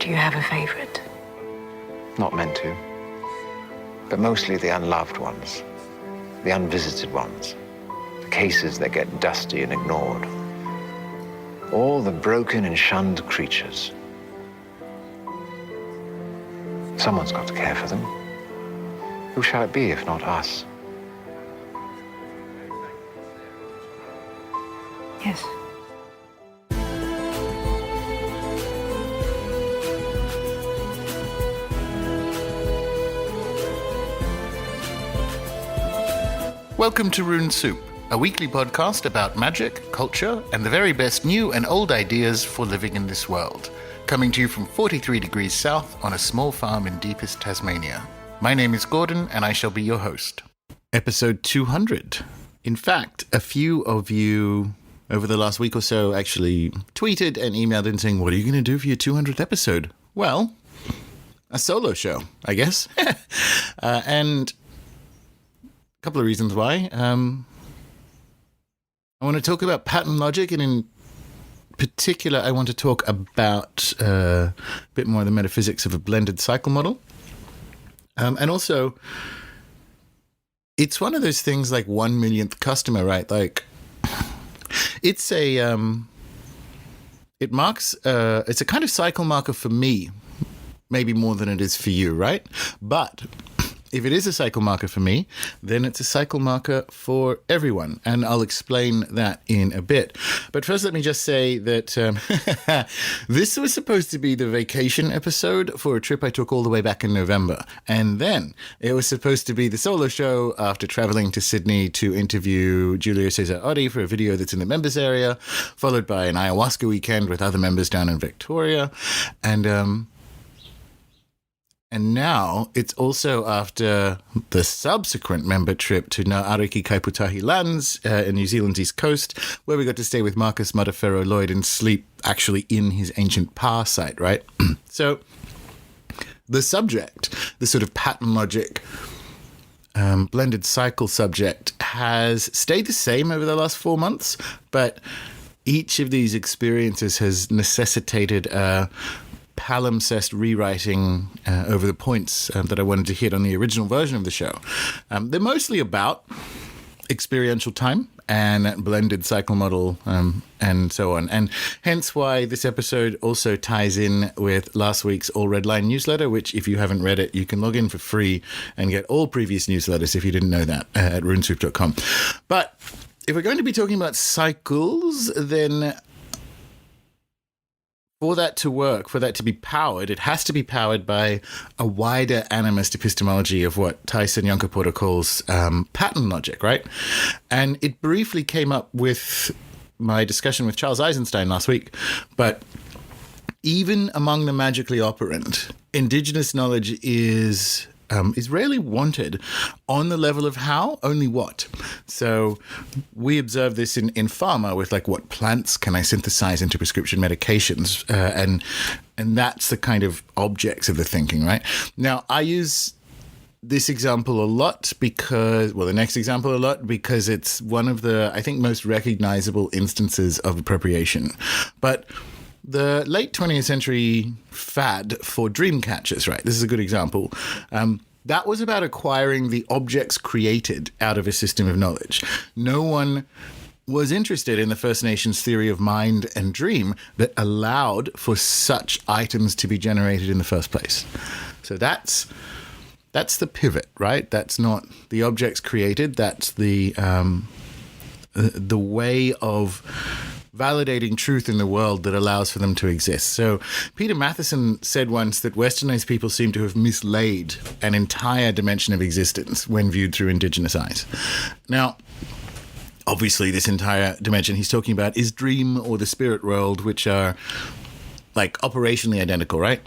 Do you have a favorite? Not meant to. But mostly the unloved ones. The unvisited ones. The cases that get dusty and ignored. All the broken and shunned creatures. Someone's got to care for them. Who shall it be if not us? Yes. Welcome to Rune Soup, a weekly podcast about magic, culture, and the very best new and old ideas for living in this world. Coming to you from 43 degrees south on a small farm in deepest Tasmania. My name is Gordon, and I shall be your host. Episode 200. In fact, a few of you over the last week or so actually tweeted and emailed in saying, what are you going to do for your 200th episode? Well, a solo show, I guess. And a couple of reasons why. I want to talk about pattern logic, and in particular, I want to talk about a bit more of the metaphysics of a blended cycle model. And also, it's one of those things like 1 millionth customer, right? Like, it's a, it marks, it's a kind of cycle marker for me, maybe more than it is for you, right? But if it is a cycle marker for me, then it's a cycle marker for everyone. And I'll explain that in a bit. But first, let me just say that this was supposed to be the vacation episode for a trip I took all the way back in November. And then it was supposed to be the solo show after traveling to Sydney to interview Julio Cesar Oddie for a video that's in the members area, followed by an ayahuasca weekend with other members down in Victoria. And now it's also after the subsequent member trip to Ngāariki Kaiputahi Lands in New Zealand's east coast, where we got to stay with Marcus Matafero Lloyd and sleep actually in his ancient pa site, right? So the subject, the sort of pattern logic, blended cycle subject, has stayed the same over the last 4 months, but each of these experiences has necessitated a palimpsest rewriting over the points that I wanted to hit on the original version of the show. They're mostly about experiential time and blended cycle model and so on. And hence why this episode also ties in with last week's All Red Line newsletter, which if you haven't read it, you can log in for free and get all previous newsletters if you didn't know that at runesoup.com. But if we're going to be talking about cycles, then for that to work, for that to be powered, it has to be powered by a wider animist epistemology of what Tyson Yunkaporta calls pattern logic, right? And it briefly came up with my discussion with Charles Eisenstein last week. But even among the magically operant, indigenous knowledge is rarely wanted on the level of how, only what. So we observe this in pharma with like what plants can I synthesize into prescription medications, and that's the kind of objects of the thinking, right? Now, I use this example a lot because, well, the next example a lot because it's one of the, I think, most recognizable instances of appropriation. But the late 20th century fad for dream catchers, right? This is a good example. That was about acquiring the objects created out of a system of knowledge. No one was interested in the First Nations theory of mind and dream that allowed for such items to be generated in the first place. So that's the pivot, right? That's not the objects created. That's the way of validating truth in the world that allows for them to exist. So Peter Matheson said once that Westernized people seem to have mislaid an entire dimension of existence when viewed through indigenous eyes. Now, obviously, this entire dimension he's talking about is dream or the spirit world, which are like operationally identical, right?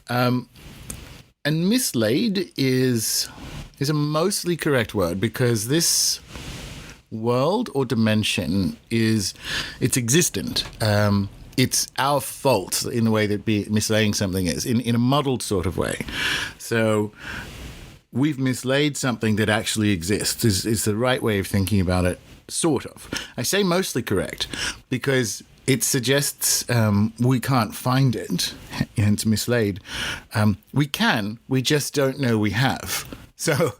And mislaid is a mostly correct word because this world or dimension it's existent. It's our fault in the way that mislaying something is, in a muddled sort of way. So we've mislaid something that actually exists is the right way of thinking about it, sort of. I say mostly correct because it suggests we can't find it, hence mislaid. We just don't know we have. So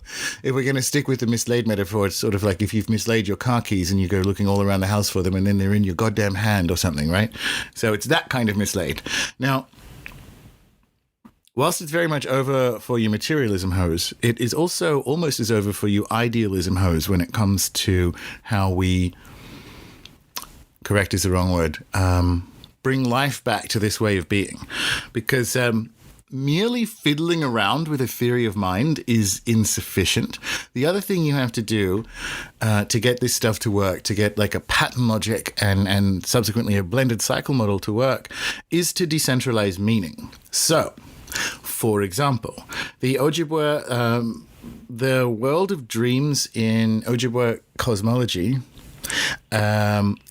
if we're going to stick with the mislaid metaphor, it's sort of like if you've mislaid your car keys and you go looking all around the house for them and then they're in your goddamn hand or something, right? So it's that kind of mislaid. Now, whilst it's very much over for you materialism hoes, it is also almost as over for you idealism hoes when it comes to how we, correct is the wrong word, bring life back to this way of being. Because merely fiddling around with a theory of mind is insufficient. The other thing you have to do to get this stuff to work, to get like a pattern logic and subsequently a blended cycle model to work, is to decentralize meaning. So, for example, the Ojibwe, the world of dreams in Ojibwe cosmology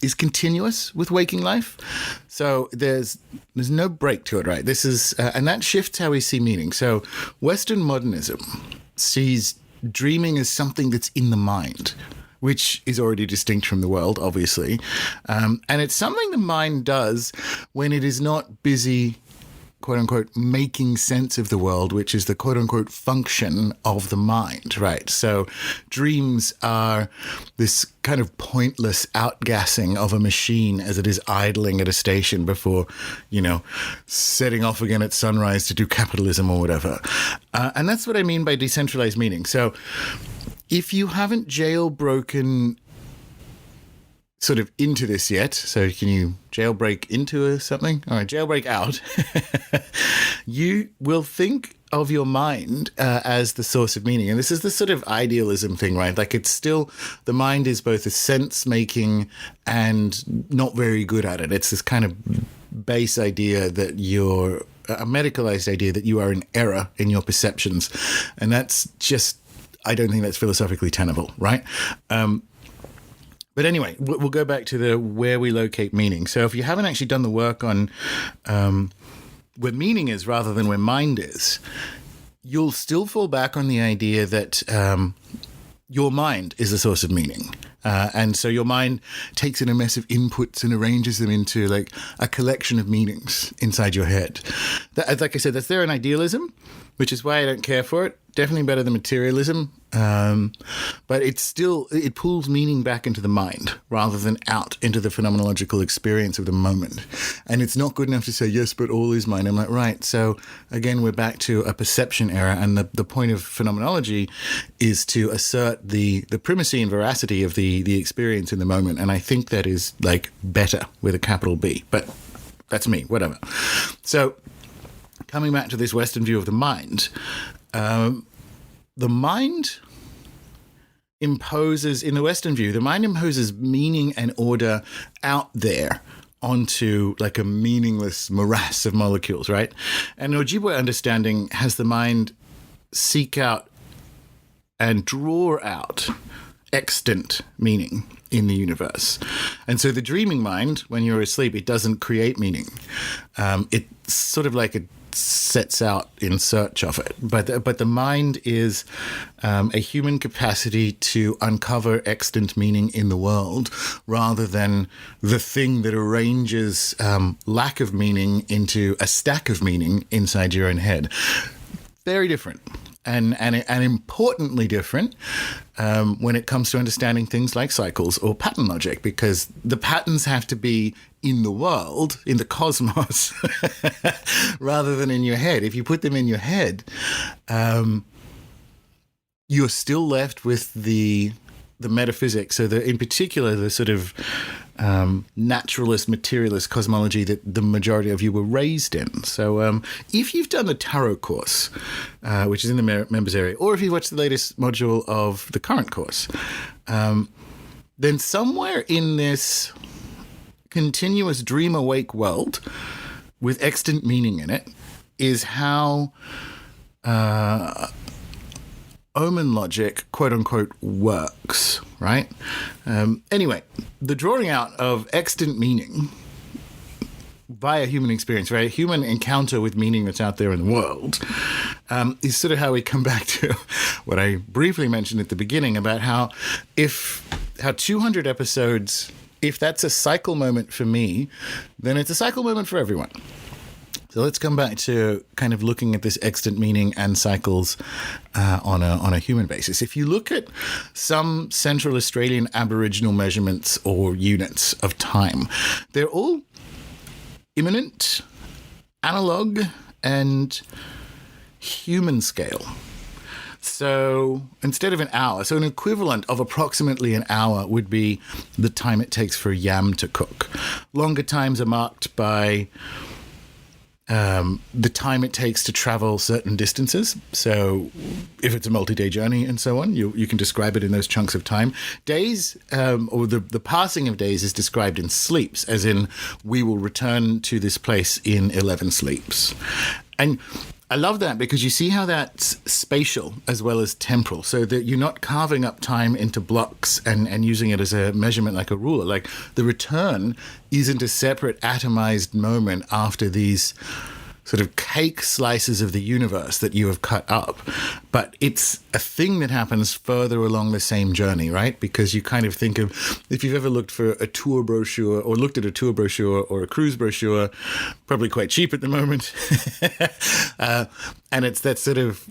is continuous with waking life. So there's no break to it, right? This is, and that shifts how we see meaning. So Western modernism sees dreaming as something that's in the mind, which is already distinct from the world, obviously. And it's something the mind does when it is not busy, quote unquote, making sense of the world, which is the quote unquote function of the mind, right? So dreams are this kind of pointless outgassing of a machine as it is idling at a station before, setting off again at sunrise to do capitalism or whatever. And that's what I mean by decentralized meaning. So if you haven't jailbroken sort of into this yet, so can you jailbreak into something? All right, jailbreak out. You will think of your mind as the source of meaning. And this is the sort of idealism thing, right? Like it's still, the mind is both a sense-making and not very good at it. It's this kind of base idea that you're, a medicalized idea that you are in error in your perceptions. And that's just, I don't think that's philosophically tenable, right? But anyway, we'll go back to the where we locate meaning. So if you haven't actually done the work on where meaning is rather than where mind is, you'll still fall back on the idea that your mind is the source of meaning. And so your mind takes in a mess of inputs and arranges them into like a collection of meanings inside your head. That, like I said, that's there in idealism, which is why I don't care for it. Definitely better than materialism. But it pulls meaning back into the mind rather than out into the phenomenological experience of the moment. And it's not good enough to say, yes, but all is mind. I'm like, right. So again, we're back to a perception error. And the point of phenomenology is to assert the primacy and veracity of the experience in the moment. And I think that is like better with a capital B. But that's me, whatever. So coming back to this Western view of the mind, the mind imposes, in the Western view, the mind imposes meaning and order out there onto like a meaningless morass of molecules, right? And Ojibwe understanding has the mind seek out and draw out extant meaning in the universe. And so the dreaming mind, when you're asleep, it doesn't create meaning. It's sort of like it sets out in search of it. But the mind is a human capacity to uncover extant meaning in the world rather than the thing that arranges lack of meaning into a stack of meaning inside your own head. Very different. And importantly different when it comes to understanding things like cycles or pattern logic, because the patterns have to be in the world, in the cosmos, rather than in your head. If you put them in your head, you're still left with the metaphysics. So in particular, the sort of naturalist, materialist cosmology that the majority of you were raised in. So if you've done the tarot course, which is in the members area, or if you've watched the latest module of the current course, then somewhere in this continuous dream awake world with extant meaning in it is how omen logic, quote unquote, works, right? Anyway, the drawing out of extant meaning via human experience, right? Human encounter with meaning that's out there in the world is sort of how we come back to what I briefly mentioned at the beginning about how 200 episodes if that's a cycle moment for me, then it's a cycle moment for everyone. So let's come back to kind of looking at this extant meaning and cycles on a human basis. If you look at some Central Australian Aboriginal measurements or units of time, they're all imminent, analog, and human scale. So instead of an hour, so an equivalent of approximately an hour would be the time it takes for a yam to cook. Longer times are marked by the time it takes to travel certain distances. So if it's a multi-day journey and so on, you can describe it in those chunks of time. Days, or the passing of days is described in sleeps, as in we will return to this place in 11 sleeps. And I love that because you see how that's spatial as well as temporal, so that you're not carving up time into blocks and using it as a measurement like a ruler. Like the return isn't a separate atomized moment after these sort of cake slices of the universe that you have cut up, but it's a thing that happens further along the same journey, right? Because you kind of think of, if you've ever looked for a tour brochure or looked at a tour brochure or a cruise brochure, probably quite cheap at the moment, and it's that sort of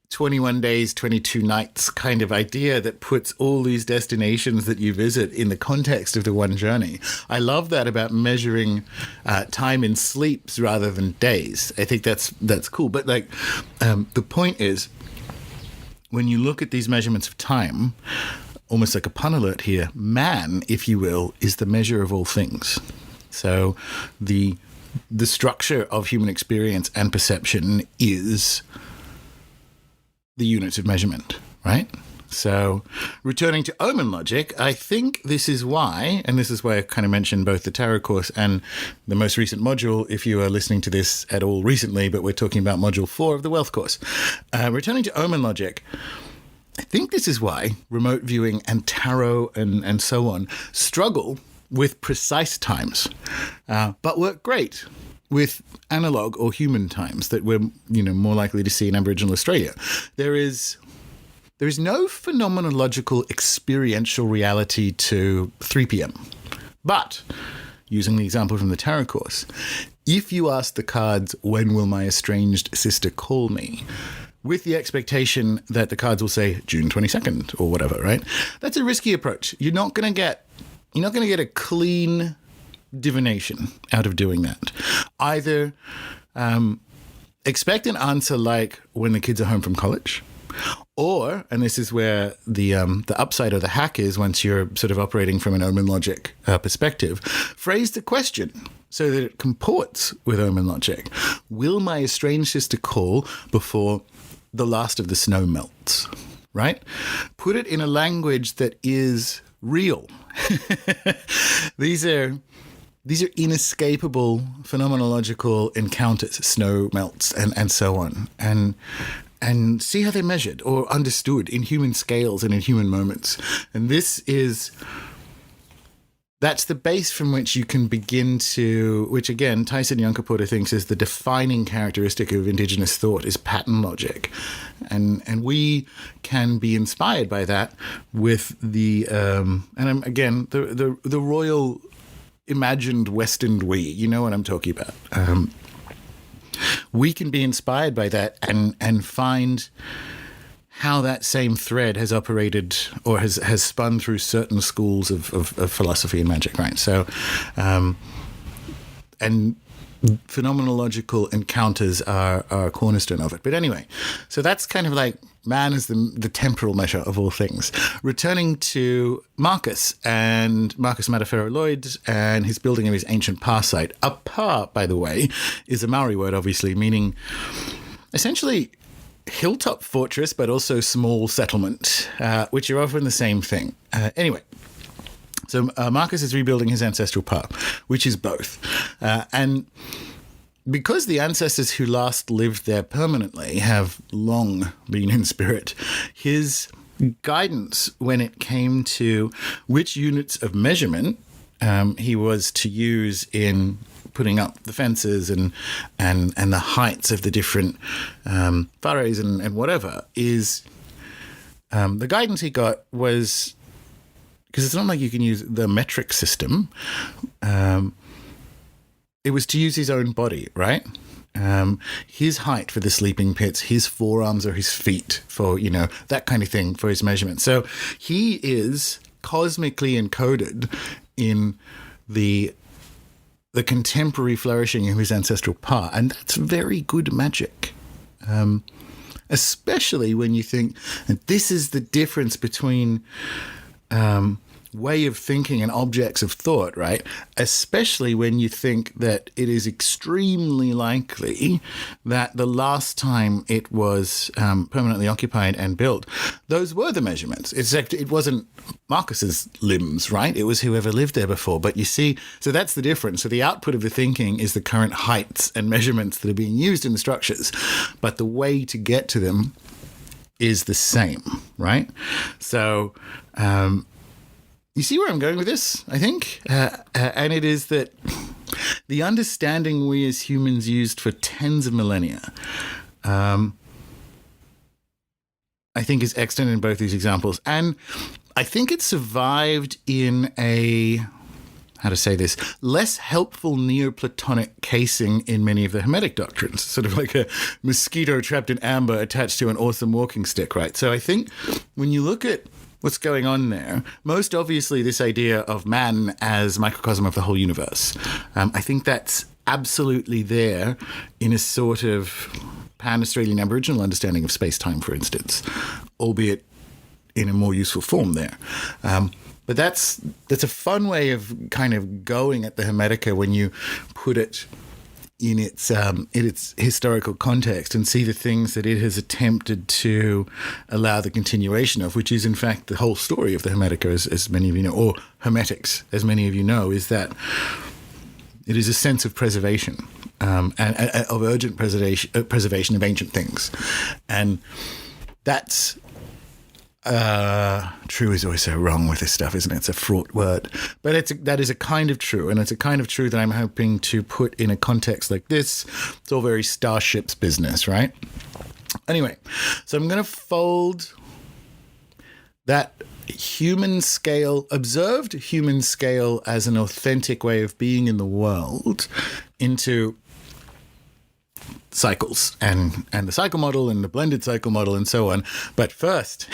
21 days, 22 nights kind of idea that puts all these destinations that you visit in the context of the one journey. I love that about measuring time in sleeps rather than days. I think that's cool. But like the point is, when you look at these measurements of time, almost like a pun alert here, man, if you will, is the measure of all things. So the structure of human experience and perception is the units of measurement, right? So returning to Omen logic, I think this is why, and this is why I kind of mentioned both the tarot course and the most recent module, if you are listening to this at all recently, but we're talking about module 4 of the wealth course. Returning to Omen logic, I think this is why remote viewing and tarot and so on struggle with precise times, but work great with analog or human times that we're more likely to see in Aboriginal Australia. There is no phenomenological experiential reality to 3 p.m. But, using the example from the tarot course, if you ask the cards, when will my estranged sister call me, with the expectation that the cards will say June 22nd or whatever, right? That's a risky approach. You're not going to get a clean divination out of doing that. Either expect an answer like when the kids are home from college, or, and this is where the upside or the hack is once you're sort of operating from an Omen logic perspective, phrase the question so that it comports with Omen logic. Will my estranged sister call before the last of the snow melts, right? Put it in a language that is real. These are inescapable phenomenological encounters, snow melts and so on, and see how they're measured or understood in human scales and in human moments. And that's the base from which you can begin to, which again, Tyson Yunkaporta thinks is the defining characteristic of Indigenous thought, is pattern logic. And we can be inspired by that with the royal imagined Western we, you know what I'm talking about. We can be inspired by that and find how that same thread has operated or has spun through certain schools of philosophy and magic, right? So, and phenomenological encounters are a cornerstone of it. But anyway, so that's kind of like man is the temporal measure of all things. Returning to Marcus Matafero Lloyd and his building of his ancient pa site. A pa, by the way, is a Maori word, obviously, meaning essentially hilltop fortress, but also small settlement, which are often the same thing. Anyway, so Marcus is rebuilding his ancestral pa, which is both. And because the ancestors who last lived there permanently have long been in spirit, his guidance when it came to which units of measurement he was to use in putting up the fences and the heights of the different whares and whatever is the guidance he got was because it's not like you can use the metric system. It was to use his own body, right? His height for the sleeping pits, his forearms or his feet for, that kind of thing for his measurement. So he is cosmically encoded in the contemporary flourishing of his ancestral power. And that's very good magic. Especially when you think that this is the difference between way of thinking and objects of thought, right? Especially when you think that it is extremely likely that the last time it was permanently occupied and built, those were the measurements. It wasn't Marcus's limbs, right? It was whoever lived there before. But you see, so that's the difference. So the output of the thinking is the current heights and measurements that are being used in the structures. But the way to get to them is the same, right? So, you see where I'm going with this, I think? And it is that the understanding we as humans used for tens of millennia, I think is extant in both these examples. And I think it survived in a, less helpful Neoplatonic casing in many of the Hermetic doctrines, sort of like a mosquito trapped in amber attached to an awesome walking stick, right? So I think when you look at what's going on there, most obviously this idea of man as microcosm of the whole universe. I think that's absolutely there in a sort of pan-Australian Aboriginal understanding of space-time, for instance, albeit in a more useful form there. But that's a fun way of kind of going at the Hermetica when you put it in its historical context and see the things that it has attempted to allow the continuation of, which is in fact the whole story of the Hermetica, as many of you know, or Hermetics, as many of you know, is that it is a sense of preservation and of urgent preservation of ancient things, and that's. True is always so wrong with this stuff, isn't it? It's a fraught word. But that is a kind of true, and it's a kind of true that I'm hoping to put in a context like this. It's all very Starship's business, right? Anyway, so I'm going to fold that observed human scale as an authentic way of being in the world into cycles and the cycle model and the blended cycle model and so on. But first,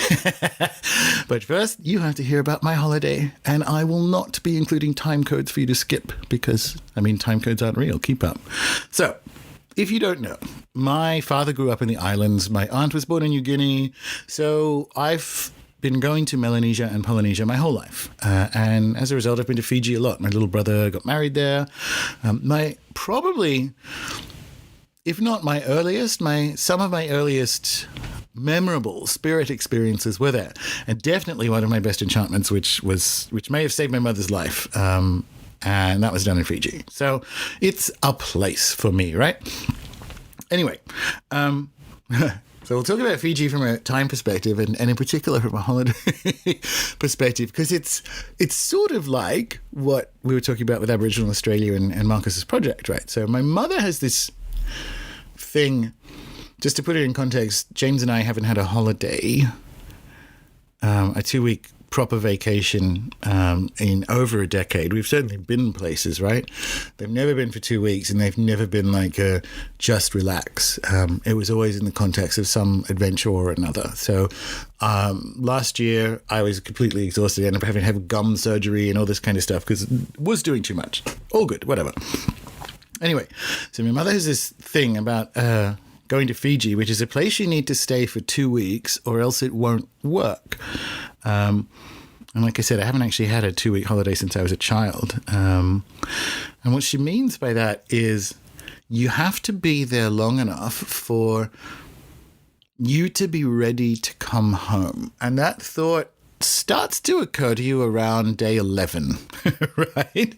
you have to hear about my holiday, and I will not be including time codes for you to skip because, time codes aren't real. Keep up. So, if you don't know, my father grew up in the islands. My aunt was born in New Guinea. So I've been going to Melanesia and Polynesia my whole life. And as a result, I've been to Fiji a lot. My little brother got married there. If not some of my earliest memorable spirit experiences were there. And definitely one of my best enchantments, which may have saved my mother's life. And that was done in Fiji. So it's a place for me, right? Anyway, so we'll talk about Fiji from a time perspective and in particular from a holiday perspective, because it's sort of like what we were talking about with Aboriginal Australia and Marcus's project, right? So my mother has this thing, just to put it in context, James and I haven't had a holiday, a 2-week proper vacation in over a decade. We've certainly been places, right? They've never been for 2 weeks, and they've never been like a just relax. It was always in the context of some adventure or another. So last year I was completely exhausted. I ended up having to have gum surgery and all this kind of stuff because it was doing too much. All good, whatever. Anyway, so my mother has this thing about going to Fiji, which is a place you need to stay for 2 weeks or else it won't work. And like I said, I haven't actually had a 2-week holiday since I was a child. And what she means by that is you have to be there long enough for you to be ready to come home. And that thought starts to occur to you around day 11, right?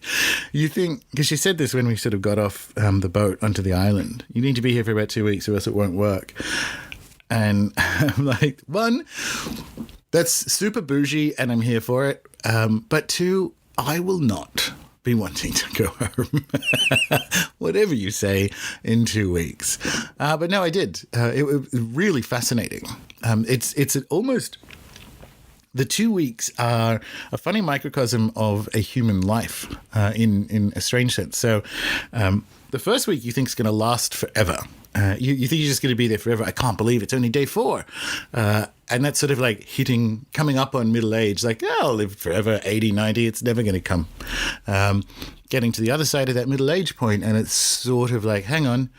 You think, because she said this when we sort of got off the boat onto the island, you need to be here for about 2 weeks or else it won't work. And I'm like, one, that's super bougie and I'm here for it. But two, I will not be wanting to go home, whatever you say, in 2 weeks. But no, I did. It was really fascinating. It's almost the 2 weeks are a funny microcosm of a human life in a strange sense. So the first week you think is going to last forever. You think you're just going to be there forever. I can't believe it's only day 4. And that's sort of like coming up on middle age, like, oh, I'll live forever, 80, 90, it's never going to come. Getting to the other side of that middle age point, and it's sort of like, hang on,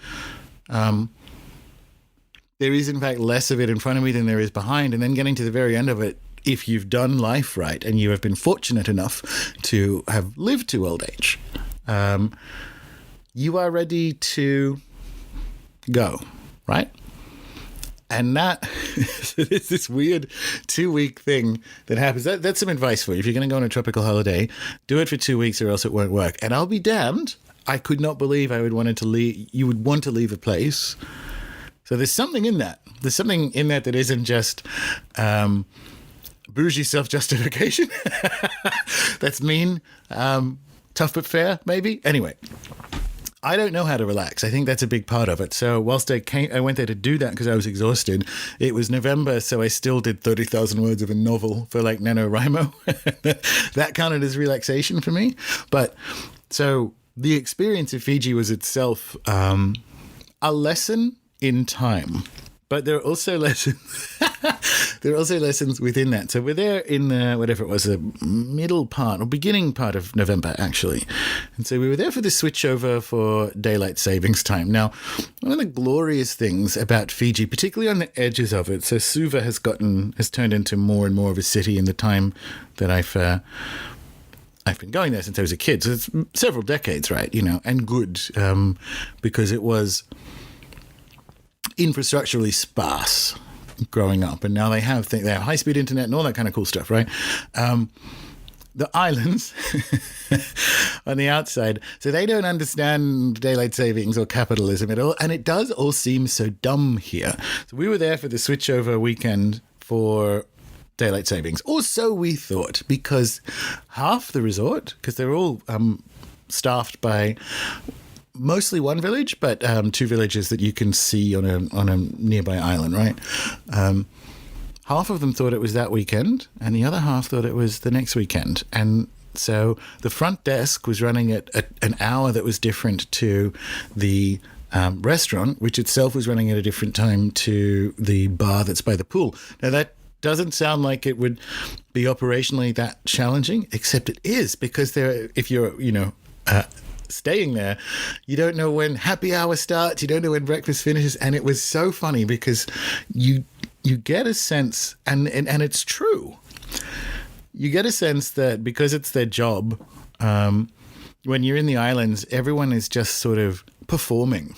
there is in fact less of it in front of me than there is behind. And then getting to the very end of it, if you've done life right and you have been fortunate enough to have lived to old age, you are ready to go, right? And that it's this weird 2-week thing that happens. That's some advice for you. If you're going to go on a tropical holiday, do it for 2 weeks or else it won't work. And I'll be damned, I could not believe you would want to leave a place. So there's something in that. There's something in that isn't just bougie self-justification. That's mean, tough but fair, maybe. Anyway, I don't know how to relax. I think that's a big part of it. So whilst I went there to do that because I was exhausted, it was November, so I still did 30,000 words of a novel for like NaNoWriMo. That counted as relaxation for me. But so the experience of Fiji was itself a lesson in time. But there are also lessons. There are also lessons within that. So we're there in whatever it was, the middle part or beginning part of November, actually. And so we were there for the switchover for daylight savings time. Now, one of the glorious things about Fiji, particularly on the edges of it, so Suva has turned into more and more of a city in the time that I've been going there since I was a kid. So it's several decades, right? And good because it was infrastructurally sparse growing up, and now they have high-speed internet and all that kind of cool stuff, right? The islands on the outside, so they don't understand daylight savings or capitalism at all, and it does all seem so dumb here. So we were there for the switchover weekend for daylight savings, or so we thought, because half the resort, because they're all staffed by mostly one village, but 2 villages that you can see on a nearby island, right? Half of them thought it was that weekend, and the other half thought it was the next weekend. And so the front desk was running at an hour that was different to the restaurant, which itself was running at a different time to the bar that's by the pool. Now, that doesn't sound like it would be operationally that challenging, except it is, because if you're, staying there, you don't know when happy hour starts, you don't know when breakfast finishes. And it was so funny because you get a sense, and it's true, you get a sense that because it's their job, when you're in the islands, everyone is just sort of performing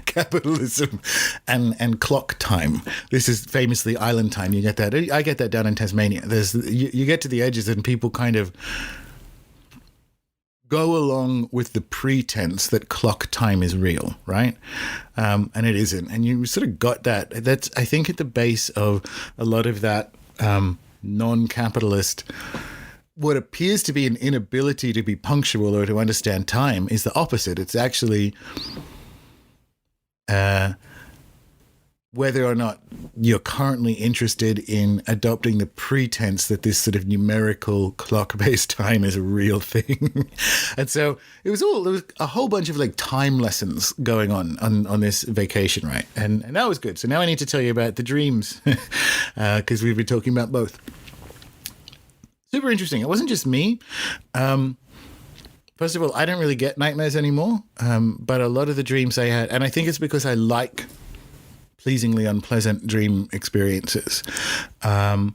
capitalism and clock time. This is famously island time. You get that. I get that down in Tasmania. You get to the edges and people kind of go along with the pretense that clock time is real, right? And it isn't. And you sort of got that. That's, I think, at the base of a lot of that non-capitalist, what appears to be an inability to be punctual or to understand time is the opposite. It's actually whether or not you're currently interested in adopting the pretense that this sort of numerical clock-based time is a real thing. And so there was a whole bunch of like time lessons going on this vacation, right? And that was good. So now I need to tell you about the dreams because we've been talking about both. Super interesting. It wasn't just me. First of all, I don't really get nightmares anymore, but a lot of the dreams I had, and I think it's because I like pleasingly unpleasant dream experiences. And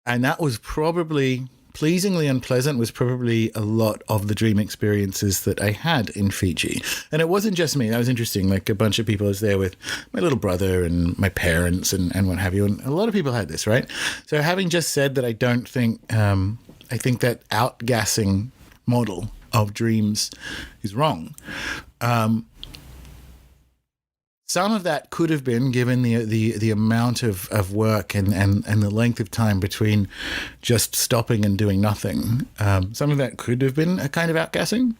that was probably, pleasingly unpleasant was probably a lot of the dream experiences that I had in Fiji. And it wasn't just me. That was interesting. Like a bunch of people, I was there with my little brother and my parents and what have you. And a lot of people had this, right? So having just said that I don't think, I think that outgassing model of dreams is wrong. Some of that could have been, given the amount of work and the length of time between just stopping and doing nothing. Some of that could have been a kind of outgassing.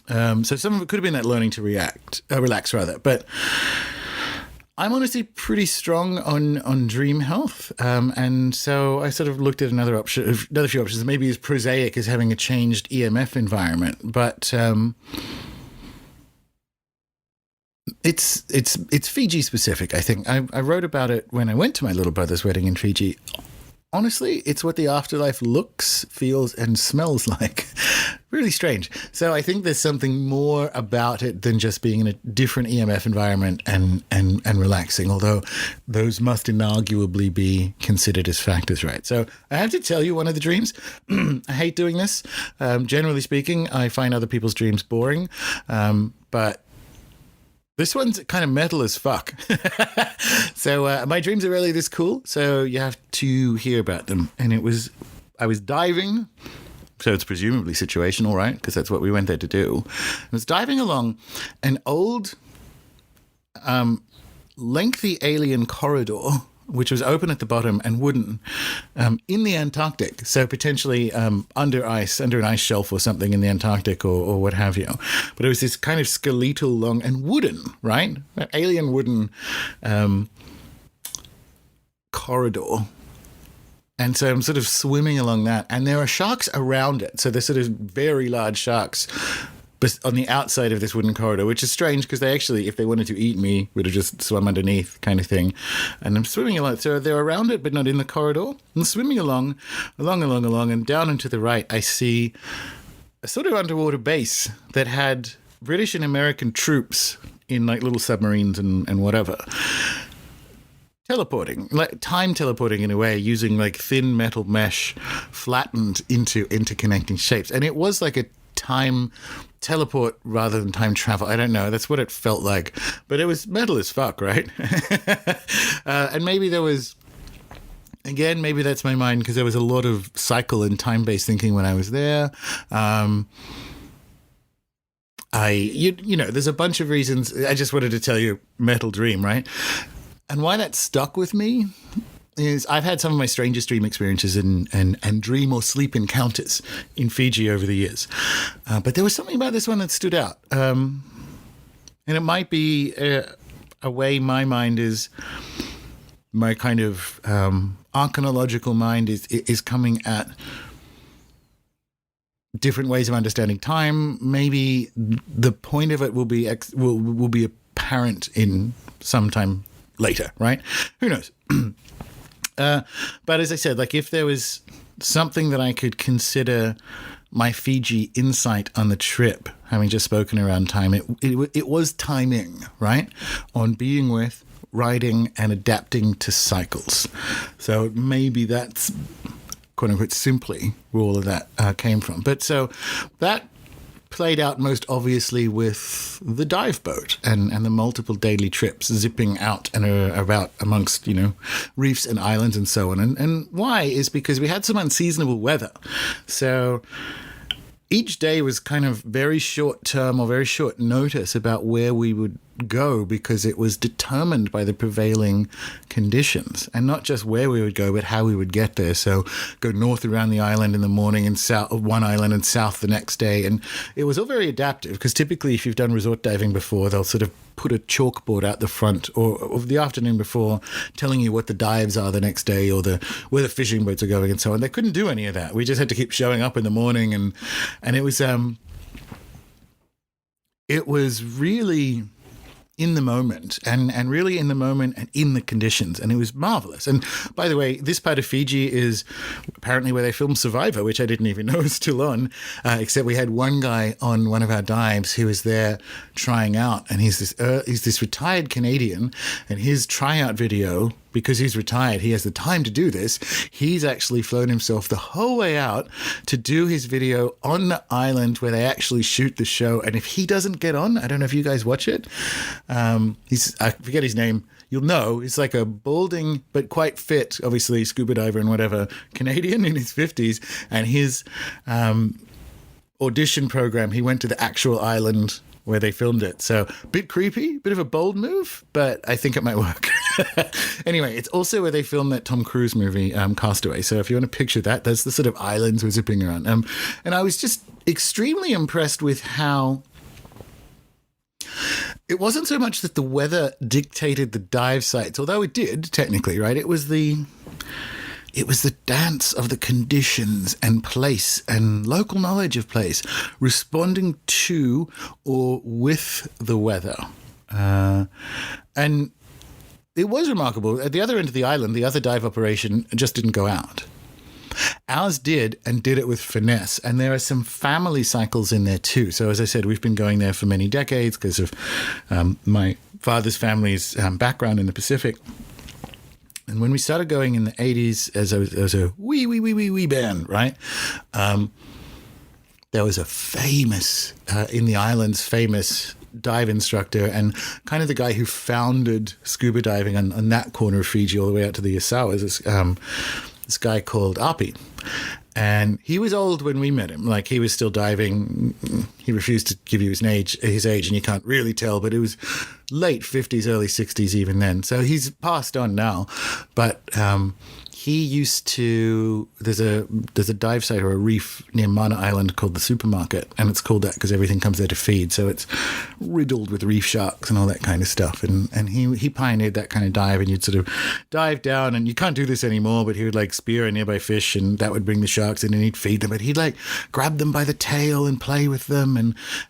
So some of it could have been that learning to relax rather. But I'm honestly pretty strong on dream health, and so I sort of looked at another few options, maybe as prosaic as having a changed EMF environment, but it's Fiji specific. I think I wrote about it when I went to my little brother's wedding in Fiji. Honestly, it's what the afterlife looks, feels, and smells like. Really strange. So I think there's something more about it than just being in a different EMF environment and relaxing, although those must inarguably be considered as factors, right? So I have to tell you one of the dreams. I hate doing this. Generally speaking, I find other people's dreams boring, but this one's kind of metal as fuck. So my dreams are really this cool, so you have to hear about them. And I was diving, so it's presumably situational, right? Because that's what we went there to do. I was diving along an old, lengthy alien corridor, which was open at the bottom and wooden, in the Antarctic. So potentially under an ice shelf or something in the Antarctic or what have you. But it was this kind of skeletal long and wooden, right? Alien wooden corridor. And so I'm sort of swimming along that. And there are sharks around it. So they're sort of very large sharks on the outside of this wooden corridor, which is strange because they actually, if they wanted to eat me, would have just swum underneath kind of thing. And I'm swimming along. So they're around it, but not in the corridor. I'm swimming along, and down and to the right, I see a sort of underwater base that had British and American troops in like little submarines and whatever. Teleporting, like time teleporting in a way, using like thin metal mesh flattened into interconnecting shapes. And it was like a time teleport rather than time travel. I don't know. That's what it felt like. But it was metal as fuck, right? And maybe there was, again, maybe that's my mind because there was a lot of cycle and time-based thinking when I was there. There's a bunch of reasons. I just wanted to tell you metal dream, right? And why that stuck with me is I've had some of my strangest dream experiences and dream or sleep encounters in Fiji over the years. But there was something about this one that stood out. And it might be a way my mind is, my kind of archaeological mind is coming at different ways of understanding time. Maybe the point of it will be apparent in some time later, right? Who knows? But as I said, like if there was something that I could consider my Fiji insight on the trip, having just spoken around time, it was timing, right? On being with, riding, and adapting to cycles. So maybe that's quote unquote simply where all of that came from. But so that played out most obviously with the dive boat and the multiple daily trips zipping out and about amongst, reefs and islands and so on. And why is because we had some unseasonable weather. So each day was kind of very short term or very short notice about where we would go because it was determined by the prevailing conditions, and not just where we would go, but how we would get there. So go north around the island in the morning and south of one island and south the next day. And it was all very adaptive because typically if you've done resort diving before, they'll sort of put a chalkboard out the front or the afternoon before telling you what the dives are the next day or where the fishing boats are going and so on. They couldn't do any of that. We just had to keep showing up in the morning and it was really in the moment and really in the moment and in the conditions. And it was marvelous. And by the way, this part of Fiji is apparently where they filmed Survivor, which I didn't even know was still on, except we had one guy on one of our dives who was there trying out. And he's this retired Canadian, and his tryout video, because he's retired, he has the time to do this. He's actually flown himself the whole way out to do his video on the island where they actually shoot the show. And if he doesn't get on, I don't know if you guys watch it. I forget his name. You'll know. He's like a balding but quite fit, obviously scuba diver and whatever, Canadian in his 50s. And his audition program, he went to the actual island where they filmed it. So a bit creepy, bit of a bold move, but I think it might work. Anyway, it's also where they filmed that Tom Cruise movie, Castaway. So if you want to picture that, that's the sort of islands we're zipping around. And I was just extremely impressed with how it wasn't so much that the weather dictated the dive sites, although it did technically, right? It was the dance of the conditions and place and local knowledge of place responding to or with the weather. And it was remarkable. At the other end of the island, the other dive operation just didn't go out. Ours did, and did it with finesse. And there are some family cycles in there too. So as I said, we've been going there for many decades because of my father's family's background in the Pacific. And when we started going in the 80s as a wee band, right? There was a famous, in the islands, famous dive instructor and kind of the guy who founded scuba diving on that corner of Fiji all the way out to the Yasawas, this guy called Api. And he was old when we met him. Like, he was still diving. He refused to give you his age, and you can't really tell, but it was late 50s, early 60s even then. So he's passed on now. But he used to, there's a dive site or a reef near Mana Island called the Supermarket, and it's called that because everything comes there to feed. So it's riddled with reef sharks and all that kind of stuff. And he pioneered that kind of dive, and you'd sort of dive down, and you can't do this anymore, but he would like spear a nearby fish, and that would bring the sharks in, and he'd feed them, but he'd like grab them by the tail and play with them.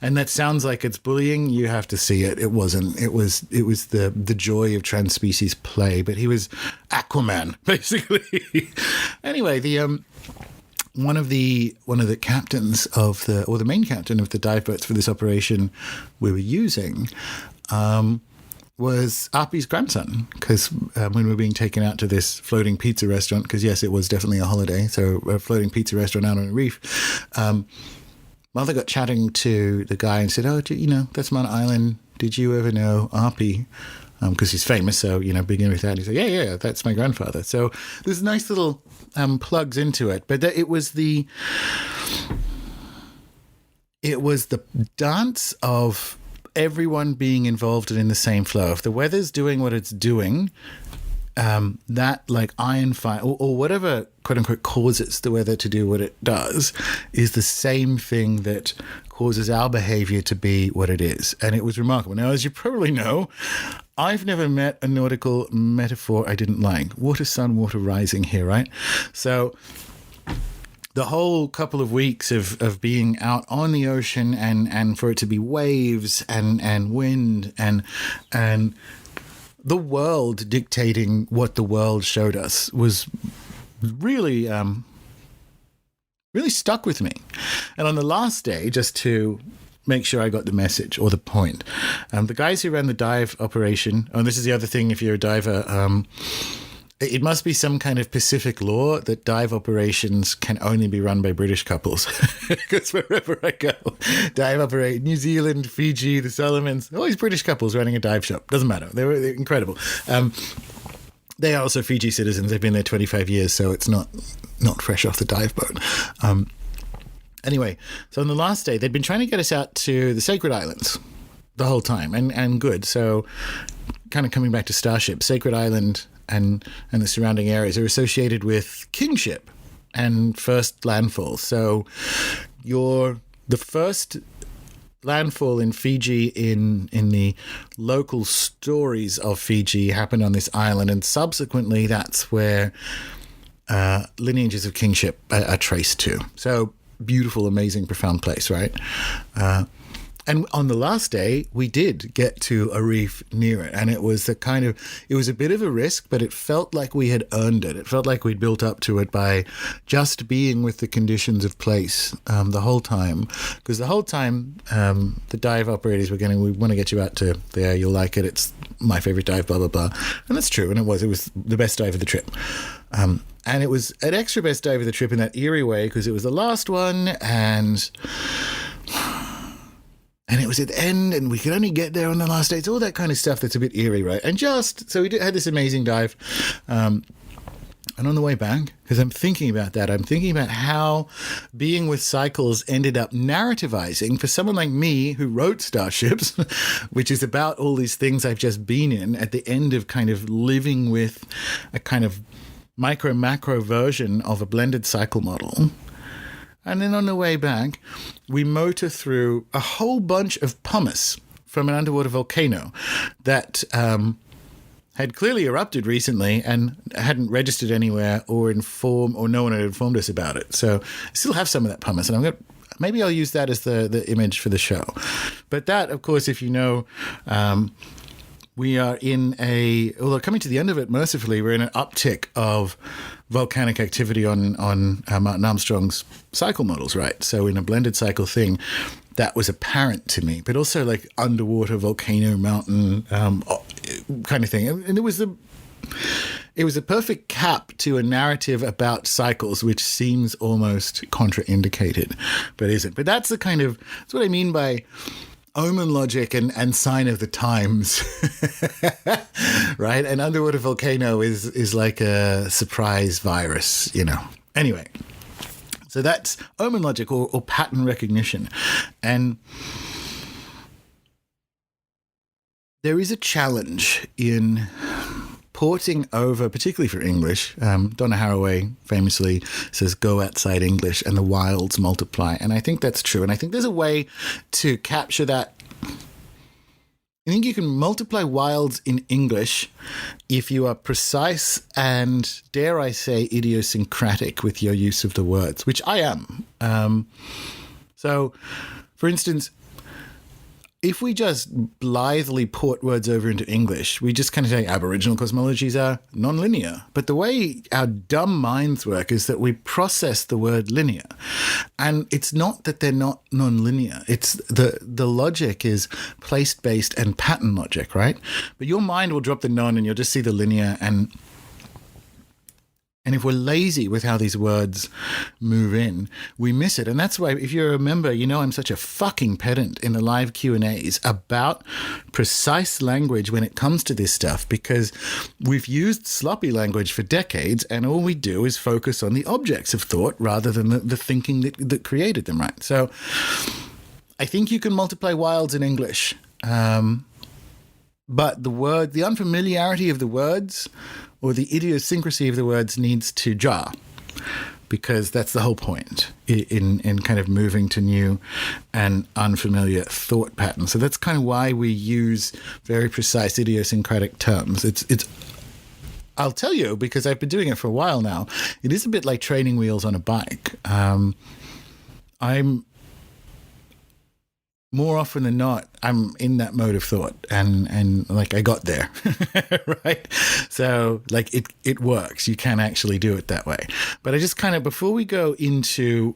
And that sounds like it's bullying. You have to see it. It wasn't. It was the joy of transspecies play, but he was Aquaman, basically. Anyway, the one of the captains of the main captain of the dive boats for this operation we were using was Api's grandson, because when we were being taken out to this floating pizza restaurant, because yes, it was definitely a holiday, so a floating pizza restaurant out on a reef, Mother got chatting to the guy and said, "Oh, that's Mount Island. Did you ever know Api?" Because he's famous, so, begin with that. And he said, yeah, that's my grandfather. So there's nice little plugs into it. But it was the dance of everyone being involved and in the same flow. If the weather's doing what it's doing, that like iron fire or whatever, quote unquote, causes the weather to do what it does is the same thing that causes our behavior to be what it is. And it was remarkable. Now, as you probably know, I've never met a nautical metaphor I didn't like. Water, sun, water rising here, right? So the whole couple of weeks of being out on the ocean and for it to be waves and wind and the world dictating what the world showed us was really really stuck with me. And on the last day, just to make sure I got the message or the point, the guys who ran the dive operation, and this is the other thing if you're a diver, it must be some kind of Pacific law that dive operations can only be run by British couples. Because wherever I go, dive operate, New Zealand, Fiji, the Solomons, always British couples running a dive shop. Doesn't matter. They're incredible. They are also Fiji citizens. They've been there 25 years, so it's not fresh off the dive boat. Anyway, so on the last day, they'd been trying to get us out to the Sacred Islands the whole time, and good. So kind of coming back to Starship, Sacred Island and the surrounding areas are associated with kingship and first landfall. So the first landfall in Fiji in the local stories of Fiji happened on this island, and subsequently that's where lineages of kingship are traced to. So beautiful, amazing, profound place, right? And on the last day, we did get to a reef near it, and it was it was a bit of a risk, but it felt like we had earned it. It felt like we'd built up to it by just being with the conditions of place the whole time. Because the whole time, the dive operators were we want to get you out to there, you'll like it, it's my favorite dive, blah, blah, blah. And that's true, and it was the best dive of the trip. And it was an extra best dive of the trip in that eerie way because it was the last one, and it was at the end, and we could only get there on the last day. It's all that kind of stuff that's a bit eerie, right? And so we had this amazing dive. And on the way back, because I'm thinking about that, I'm thinking about how being with cycles ended up narrativizing for someone like me who wrote Starships, which is about all these things I've just been in, at the end of kind of living with a kind of micro-macro version of a blended cycle model. And then on the way back, we motor through a whole bunch of pumice from an underwater volcano that had clearly erupted recently and hadn't registered anywhere or no one had informed us about it. So I still have some of that pumice, and maybe I'll use that as the image for the show. But that, of course, if you know, we are although coming to the end of it, mercifully, we're in an uptick of volcanic activity on Martin Armstrong's cycle models, right? So in a blended cycle thing, that was apparent to me, but also like underwater volcano mountain kind of thing. And it was a perfect cap to a narrative about cycles, which seems almost contraindicated, but isn't. But that's what I mean by omen logic and sign of the times, right? An underwater volcano is like a surprise virus, you know. Anyway, so that's omen logic or pattern recognition. And there is a challenge in porting over, particularly for English. Donna Haraway famously says, go outside English and the wilds multiply. And I think that's true. And I think there's a way to capture that. I think you can multiply wilds in English if you are precise and, dare I say, idiosyncratic with your use of the words, which I am. So, for instance, if we just blithely port words over into English, we just kind of say Aboriginal cosmologies are non-linear. But the way our dumb minds work is that we process the word linear. And it's not that they're not non-linear. It's the logic is place-based and pattern logic, right? But your mind will drop the non and you'll just see the linear. And if we're lazy with how these words move in, we miss it. And that's why, if you remember, you know I'm such a fucking pedant in the live Q&As about precise language when it comes to this stuff, because we've used sloppy language for decades and all we do is focus on the objects of thought rather than the thinking that created them, right? So I think you can multiply wilds in English, but the unfamiliarity of the words or the idiosyncrasy of the words needs to jar, because that's the whole point in kind of moving to new and unfamiliar thought patterns. So that's kind of why we use very precise idiosyncratic terms. It's I'll tell you, because I've been doing it for a while now, it is a bit like training wheels on a bike. More often than not, I'm in that mode of thought and like I got there, right? So like it works. You can actually do it that way. But I just kind of, before we go into,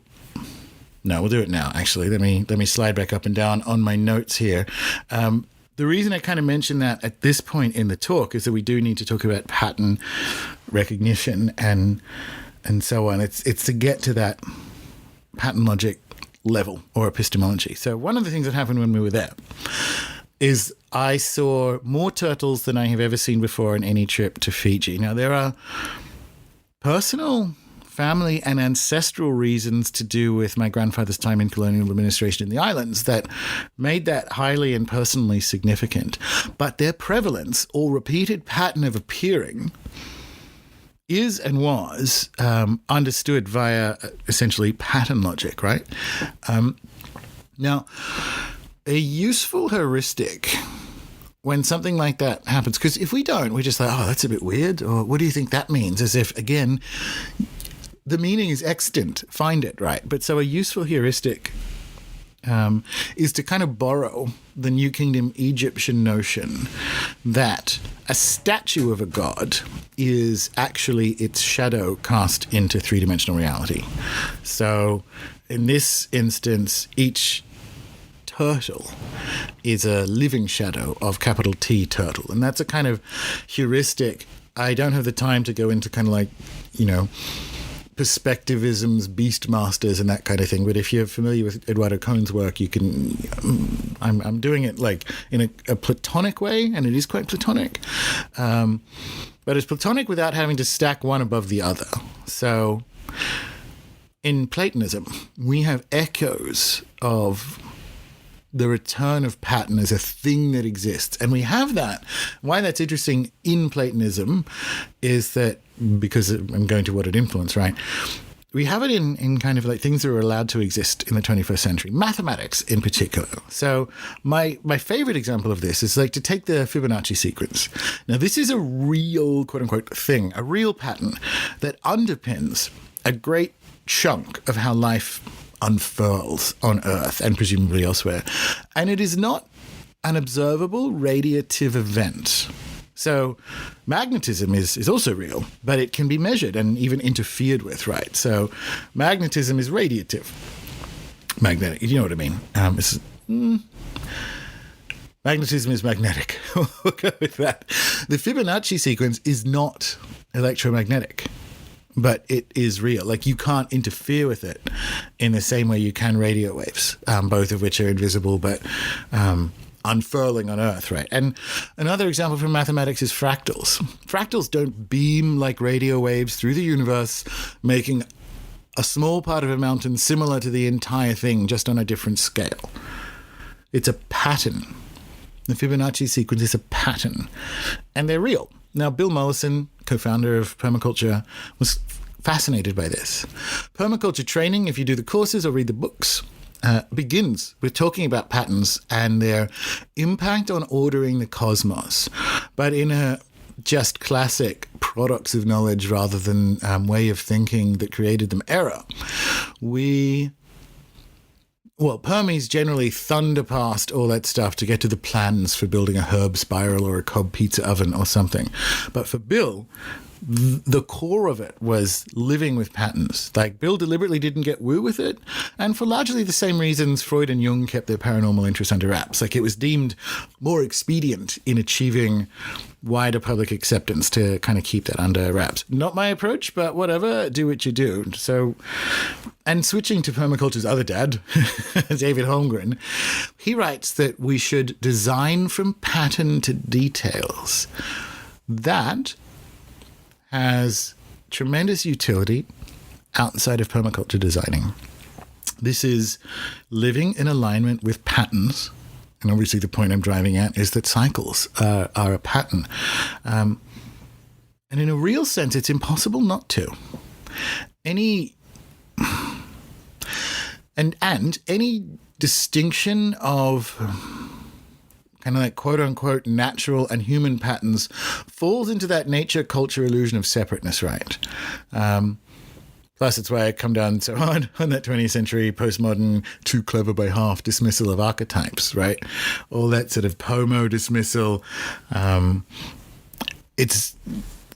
no, we'll do it now, actually. Let me slide back up and down on my notes here. The reason I kind of mentioned that at this point in the talk is that we do need to talk about pattern recognition and so on. It's to get to that pattern logic level or epistemology. So one of the things that happened when we were there is I saw more turtles than I have ever seen before in any trip to Fiji. Now, there are personal, family, and ancestral reasons to do with my grandfather's time in colonial administration in the islands that made that highly and personally significant. But their prevalence or repeated pattern of appearing is and was understood via essentially pattern logic, right? Now, a useful heuristic when something like that happens, because if we don't, we're just like, oh, that's a bit weird, or what do you think that means? As if, again, the meaning is extant, find it, right? But so a useful heuristic is to kind of borrow the New Kingdom Egyptian notion that a statue of a god is actually its shadow cast into three-dimensional reality. So in this instance, each turtle is a living shadow of capital T turtle. And that's a kind of heuristic. I don't have the time to go into kind of like, you know, perspectivisms, beastmasters, and that kind of thing. But if you're familiar with Eduardo Cohn's work, you can. I'm doing it like in a Platonic way, and it is quite Platonic. But it's Platonic without having to stack one above the other. So in Platonism, we have echoes of the return of pattern as a thing that exists. And we have that. Why that's interesting in Platonism is that, because I'm going to what it influenced, right? we have it in kind of like things that are allowed to exist in the 21st century, mathematics in particular. So my favorite example of this is like to take the Fibonacci sequence. Now, this is a real, quote unquote, thing, a real pattern that underpins a great chunk of how life unfurls on Earth and presumably elsewhere. And it is not an observable radiative event. So magnetism is also real, but it can be measured and even interfered with, right? So magnetism is radiative. Magnetic, you know what I mean. Magnetism is magnetic. We'll go with that. The Fibonacci sequence is not electromagnetic, but it is real. Like, you can't interfere with it in the same way you can radio waves, both of which are invisible, but unfurling on Earth, right? And another example from mathematics is fractals. Fractals don't beam like radio waves through the universe, making a small part of a mountain similar to the entire thing, just on a different scale. It's a pattern. The Fibonacci sequence is a pattern, and they're real. Now, Bill Mollison, co-founder of permaculture, was fascinated by this. Permaculture training, if you do the courses or read the books, begins with talking about patterns and their impact on ordering the cosmos, but in a just classic products of knowledge rather than way of thinking that created them era. Permies generally thunder past all that stuff to get to the plans for building a herb spiral or a cob pizza oven or something. But for Bill, the core of it was living with patterns. Like, Bill deliberately didn't get woo with it, and for largely the same reasons Freud and Jung kept their paranormal interests under wraps. Like, it was deemed more expedient in achieving wider public acceptance to kind of keep that under wraps. Not my approach, but whatever, do what you do. So, and switching to permaculture's other dad, David Holmgren, he writes that we should design from pattern to details. That has tremendous utility outside of permaculture designing. This is living in alignment with patterns. And obviously the point I'm driving at is that cycles are a pattern. And in a real sense, it's impossible not to. Any distinction of kind of like quote-unquote natural and human patterns falls into that nature-culture illusion of separateness, right? Plus, it's why I come down so hard on that 20th century postmodern too clever by half dismissal of archetypes, right? All that sort of pomo dismissal. It's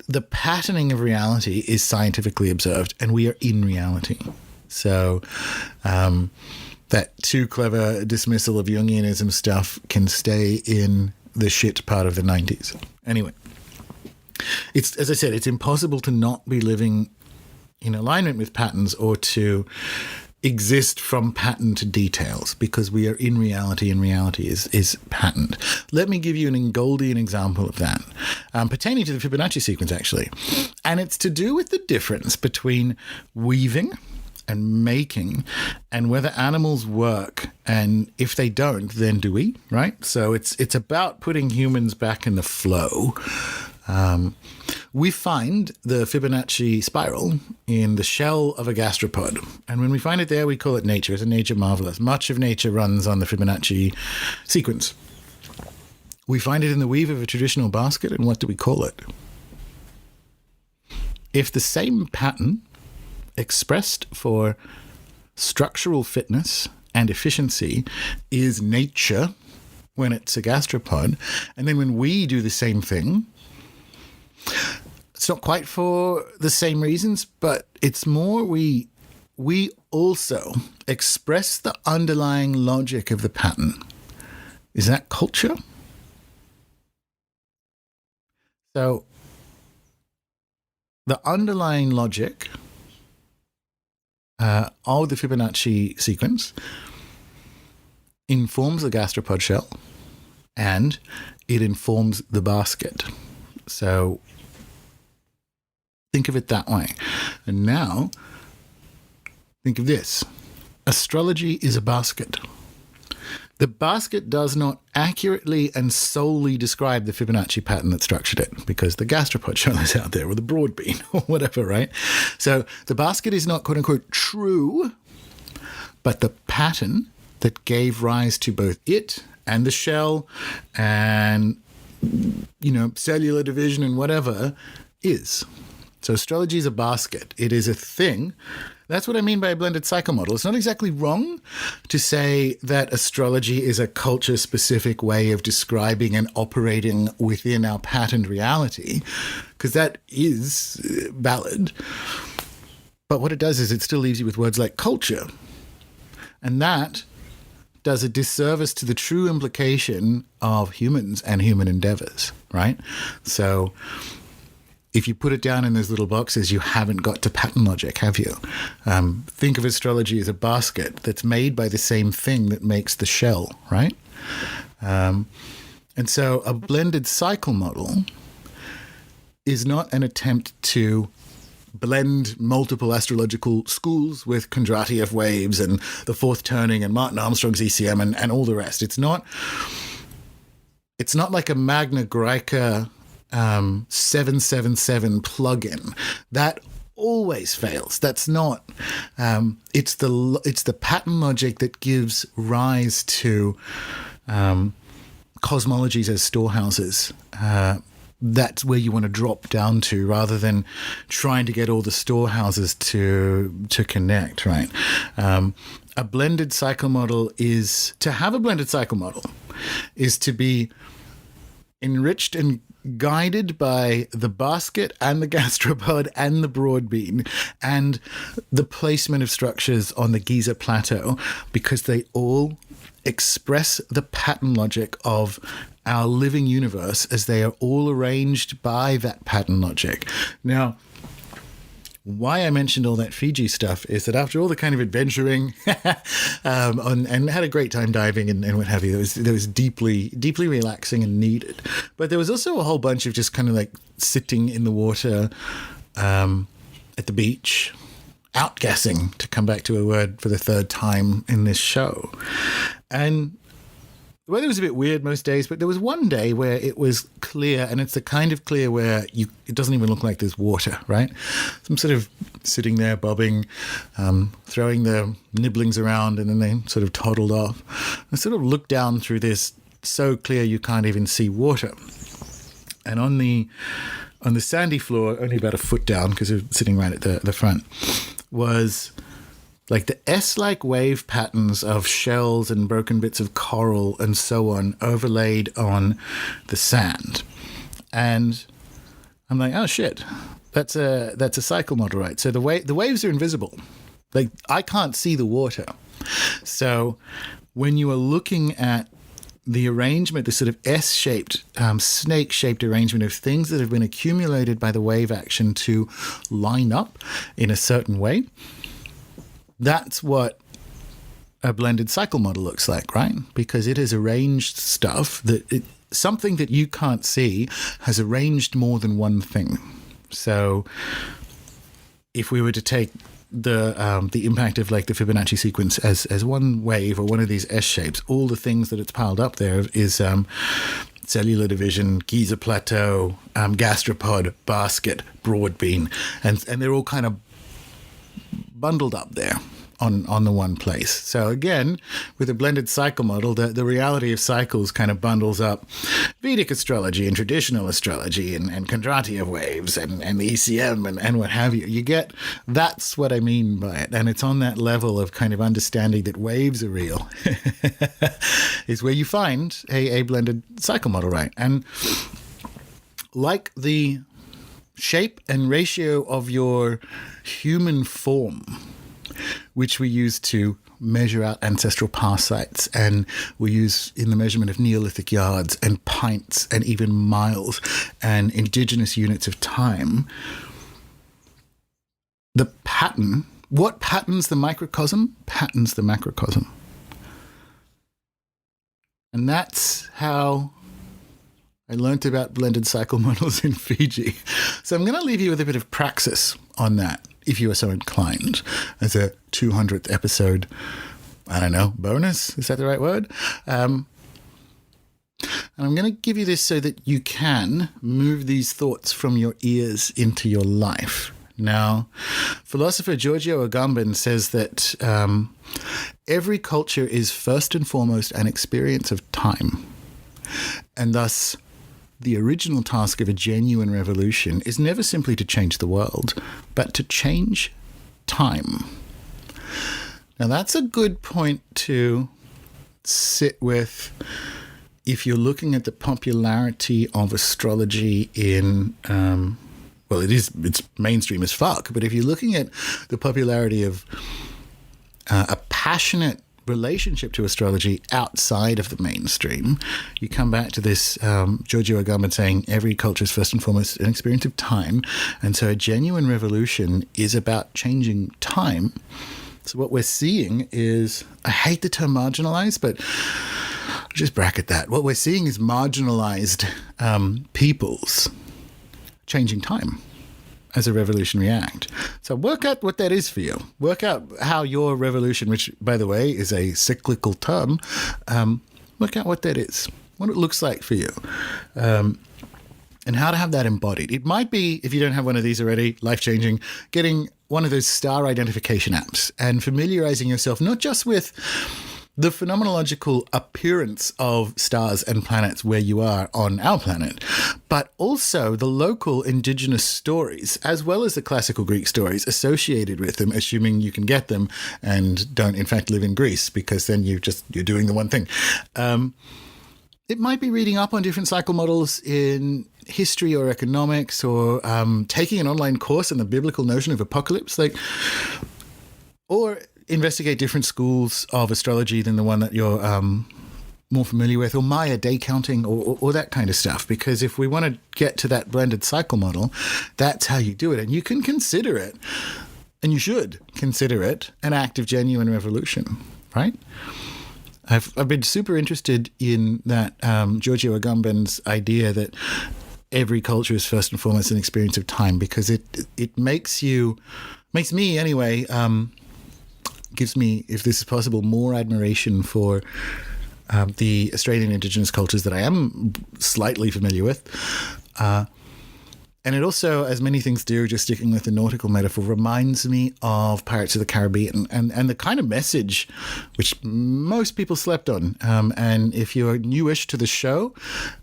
the patterning of reality is scientifically observed, and we are in reality. So that too clever dismissal of Jungianism stuff can stay in the shit part of the 90s. Anyway, it's, as I said, it's impossible to not be living in alignment with patterns or to exist from pattern to details, because we are in reality, and reality is patterned. Let me give you an Ingoldian example of that, pertaining to the Fibonacci sequence, actually. And it's to do with the difference between weaving and making, and whether animals work, and if they don't, then do we, right? So it's about putting humans back in the flow. We find the Fibonacci spiral in the shell of a gastropod, and when we find it there, we call it nature. It's a nature marvelous. Much of nature runs on the Fibonacci sequence. We find it in the weave of a traditional basket, and what do we call it? If the same pattern expressed for structural fitness and efficiency is nature when it's a gastropod, and then when we do the same thing, it's not quite for the same reasons, but it's more we also express the underlying logic of the pattern. Is that culture? So the underlying logic of the Fibonacci sequence informs the gastropod shell, and it informs the basket. So think of it that way. And now think of this. Astrology is a basket. The basket does not accurately and solely describe the Fibonacci pattern that structured it, because the gastropod shell is out there, or the broad bean, or whatever, right? So the basket is not quote-unquote true, but the pattern that gave rise to both it and the shell and, cellular division and whatever is. So astrology is a basket. It is a thing. That's what I mean by a blended cycle model. It's not exactly wrong to say that astrology is a culture-specific way of describing and operating within our patterned reality, because that is valid. But what it does is it still leaves you with words like culture. And that does a disservice to the true implication of humans and human endeavors, right? So if you put it down in those little boxes, you haven't got to pattern logic, have you? Think of astrology as a basket that's made by the same thing that makes the shell, right? And so a blended cycle model is not an attempt to blend multiple astrological schools with Kondratiev waves and the fourth turning and Martin Armstrong's ECM and all the rest. It's not like a Magna Graeca 777 plugin that always fails. That's not. It's the pattern logic that gives rise to cosmologies as storehouses. That's where you want to drop down to, rather than trying to get all the storehouses to connect. Right. A blended cycle model is to have a blended cycle model is to be enriched and guided by the basket and the gastropod and the broad bean and the placement of structures on the Giza Plateau, because they all express the pattern logic of our living universe as they are all arranged by that pattern logic. Now, why I mentioned all that Fiji stuff is that after all the kind of adventuring and had a great time diving and what have you, there was deeply relaxing and needed. But there was also a whole bunch of just kind of like sitting in the water at the beach, outgassing, to come back to a word for the third time in this show. And the weather was a bit weird most days, but there was one day where it was clear, and it's the kind of clear where it doesn't even look like there's water, right? So I'm sort of sitting there bobbing, throwing the nibblings around, and then they sort of toddled off. I sort of looked down through this, so clear you can't even see water. And on the sandy floor, only about a foot down, because we're sitting right at the front, was like the S-like wave patterns of shells and broken bits of coral and so on overlaid on the sand. And I'm like, oh shit, that's a cycle model, right? So the waves are invisible. Like, I can't see the water. So when you are looking at the arrangement, the sort of S-shaped, snake-shaped arrangement of things that have been accumulated by the wave action to line up in a certain way, that's what a blended cycle model looks like, right? Because it has arranged stuff something that you can't see has arranged more than one thing. So if we were to take the impact of like the Fibonacci sequence as one wave or one of these S shapes, all the things that it's piled up there is cellular division, Giza Plateau, gastropod, basket, broad bean, and they're all kind of bundled up there on the one place. So again, with a blended cycle model, the reality of cycles kind of bundles up Vedic astrology and traditional astrology and Kondratiev waves and the ECM and what have you. You get, that's what I mean by it. And it's on that level of kind of understanding that waves are real is where you find a blended cycle model, right? And like the shape and ratio of your human form, which we use to measure out ancestral parasites, and we use in the measurement of Neolithic yards and pints and even miles and indigenous units of time. The pattern, what patterns the microcosm, patterns the macrocosm. And that's how I learned about blended cycle models in Fiji. So I'm going to leave you with a bit of praxis on that, if you are so inclined, as a 200th episode I don't know, bonus? Is that the right word? And I'm going to give you this so that you can move these thoughts from your ears into your life. Now, philosopher Giorgio Agamben says that every culture is first and foremost an experience of time. And thus, the original task of a genuine revolution is never simply to change the world, but to change time. Now, that's a good point to sit with if you're looking at the popularity of astrology in, it's mainstream as fuck, but if you're looking at the popularity of a passionate relationship to astrology outside of the mainstream, you come back to this Giorgio Agamben saying every culture is first and foremost an experience of time, and so a genuine revolution is about changing time. So what we're seeing is, I hate the term marginalized, but just bracket that. What we're seeing is marginalized peoples changing time as a revolutionary act. So work out what that is for you. Work out how your revolution, which, by the way, is a cyclical term, work out what that is, what it looks like for you, and how to have that embodied. It might be, if you don't have one of these already, life-changing, getting one of those star identification apps and familiarizing yourself not just with the phenomenological appearance of stars and planets where you are on our planet, but also the local indigenous stories, as well as the classical Greek stories associated with them, assuming you can get them and don't in fact live in Greece, because then you're doing the one thing. It might be reading up on different cycle models in history or economics, or taking an online course on the biblical notion of apocalypse, or investigate different schools of astrology than the one that you're more familiar with, or Maya day counting, or that kind of stuff. Because if we want to get to that blended cycle model, that's how you do it. And you can consider it, and you should consider it, an act of genuine revolution, right? I've been super interested in that Giorgio Agamben's idea that every culture is first and foremost an experience of time, because it makes me anyway, gives me, if this is possible, more admiration for the Australian Indigenous cultures that I am slightly familiar with. And it also, as many things do, just sticking with the nautical metaphor, reminds me of Pirates of the Caribbean and the kind of message which most people slept on. And if you're newish to the show,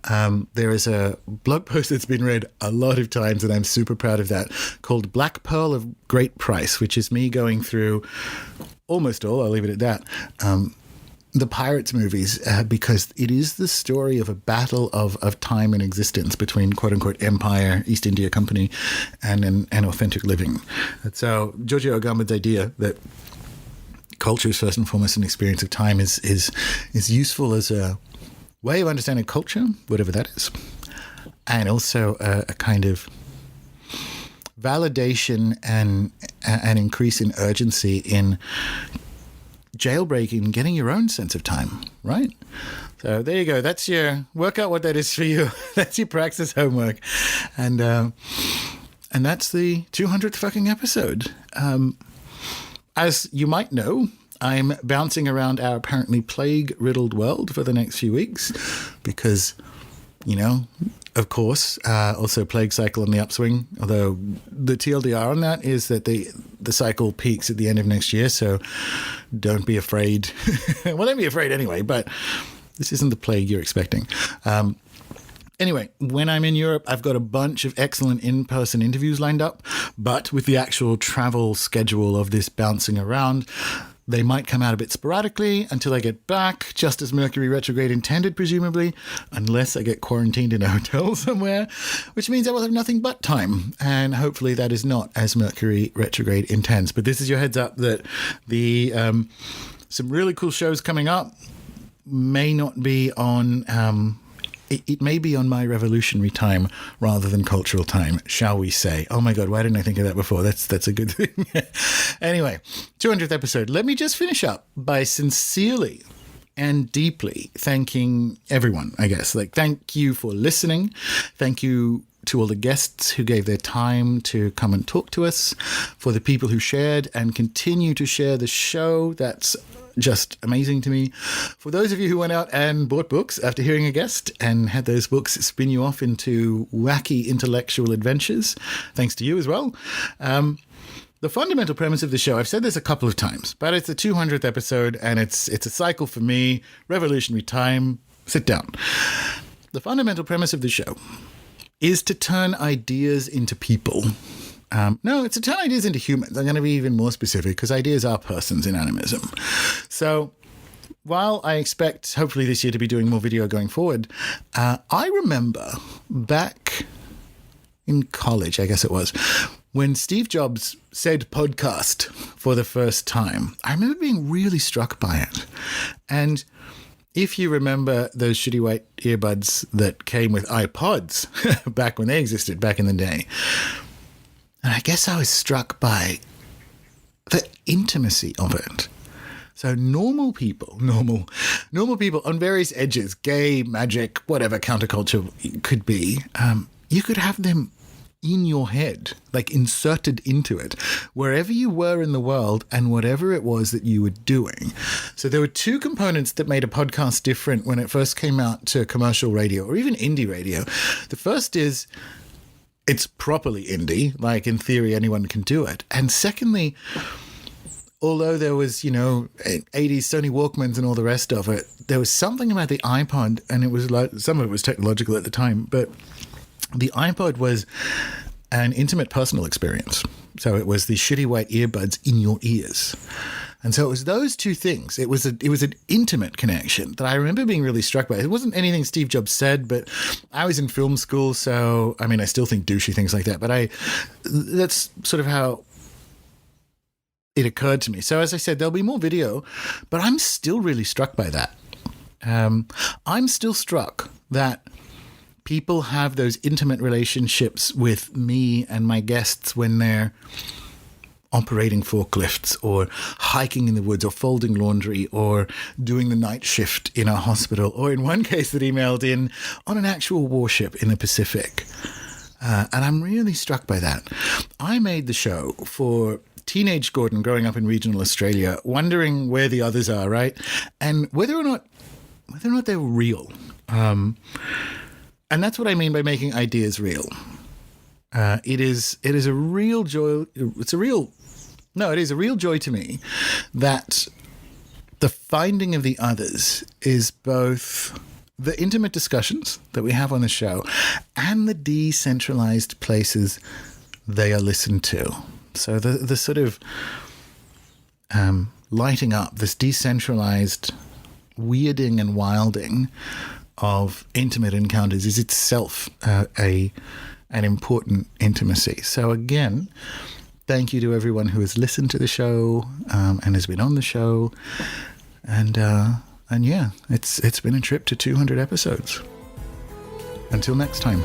there is a blog post that's been read a lot of times, and I'm super proud of that, called Black Pearl of Great Price, which is me going through almost all, I'll leave it at that, the Pirates movies, because it is the story of a battle of time and existence between quote-unquote empire, East India Company, and an authentic living. And so Giorgio Agamben's idea that culture is first and foremost an experience of time is useful as a way of understanding culture, whatever that is, and also a kind of validation and an increase in urgency in jailbreaking, getting your own sense of time, right? So there you go. That's your, work out what that is for you. That's your praxis homework. And that's the 200th fucking episode. As you might know, I'm bouncing around our apparently plague-riddled world for the next few weeks because, of course, also plague cycle on the upswing, although the TLDR on that is that the cycle peaks at the end of next year, so don't be afraid. Well, don't be afraid anyway, but this isn't the plague you're expecting. Anyway, when I'm in Europe, I've got a bunch of excellent in-person interviews lined up, but with the actual travel schedule of this bouncing around, they might come out a bit sporadically until I get back, just as Mercury retrograde intended, presumably, unless I get quarantined in a hotel somewhere, which means I will have nothing but time. And hopefully that is not as Mercury retrograde intends. But this is your heads up that the some really cool shows coming up may not be on... It may be on my revolutionary time rather than cultural time, shall we say. Oh my God, why didn't I think of that before? That's a good thing. Anyway, 200th episode. Let me just finish up by sincerely and deeply thanking everyone, I guess. Thank you for listening. Thank you to all the guests who gave their time to come and talk to us, for the people who shared and continue to share the show. That's just amazing to me. For those of you who went out and bought books after hearing a guest and had those books spin you off into wacky intellectual adventures, thanks to you as well. The fundamental premise of the show, I've said this a couple of times, but it's the 200th episode and it's a cycle for me, revolutionary time. Sit down. The fundamental premise of the show is to turn ideas into people. No, it's to turn ideas into humans. I'm going to be even more specific because ideas are persons in animism. So while I expect hopefully this year to be doing more video going forward, I remember back in college, I guess it was, when Steve Jobs said podcast for the first time. I remember being really struck by it. And if you remember those shitty white earbuds that came with iPods back when they existed back in the day, and I guess I was struck by the intimacy of it. So normal people on various edges, gay, magic, whatever counterculture could be, you could have them in your head, like inserted into it, wherever you were in the world and whatever it was that you were doing. So there were two components that made a podcast different when it first came out to commercial radio or even indie radio. The first is it's properly indie, like in theory anyone can do it. And secondly, although there was, 80s Sony Walkmans and all the rest of it, there was something about the iPod, and it was like, some of it was technological at the time, but the iPod was an intimate personal experience. So it was the shitty white earbuds in your ears. And so it was those two things. It was an intimate connection that I remember being really struck by. It wasn't anything Steve Jobs said, but I was in film school, so I mean, I still think douchey things like that, but that's sort of how it occurred to me. So as I said, there'll be more video, but I'm still really struck by that. I'm still struck that people have those intimate relationships with me and my guests when they're operating forklifts or hiking in the woods or folding laundry or doing the night shift in a hospital, or in one case that emailed in, on an actual warship in the Pacific. And I'm really struck by that. I made the show for teenage Gordon growing up in regional Australia, wondering where the others are, right? And whether or not they're real. And that's what I mean by making ideas real. It is a real joy. It is a real joy to me that the finding of the others is both the intimate discussions that we have on the show and the decentralized places they are listened to. So the sort of lighting up, this decentralized weirding and wilding of intimate encounters is itself an important intimacy. So again, thank you to everyone who has listened to the show and has been on the show. And yeah, it's been a trip to 200 episodes. Until next time.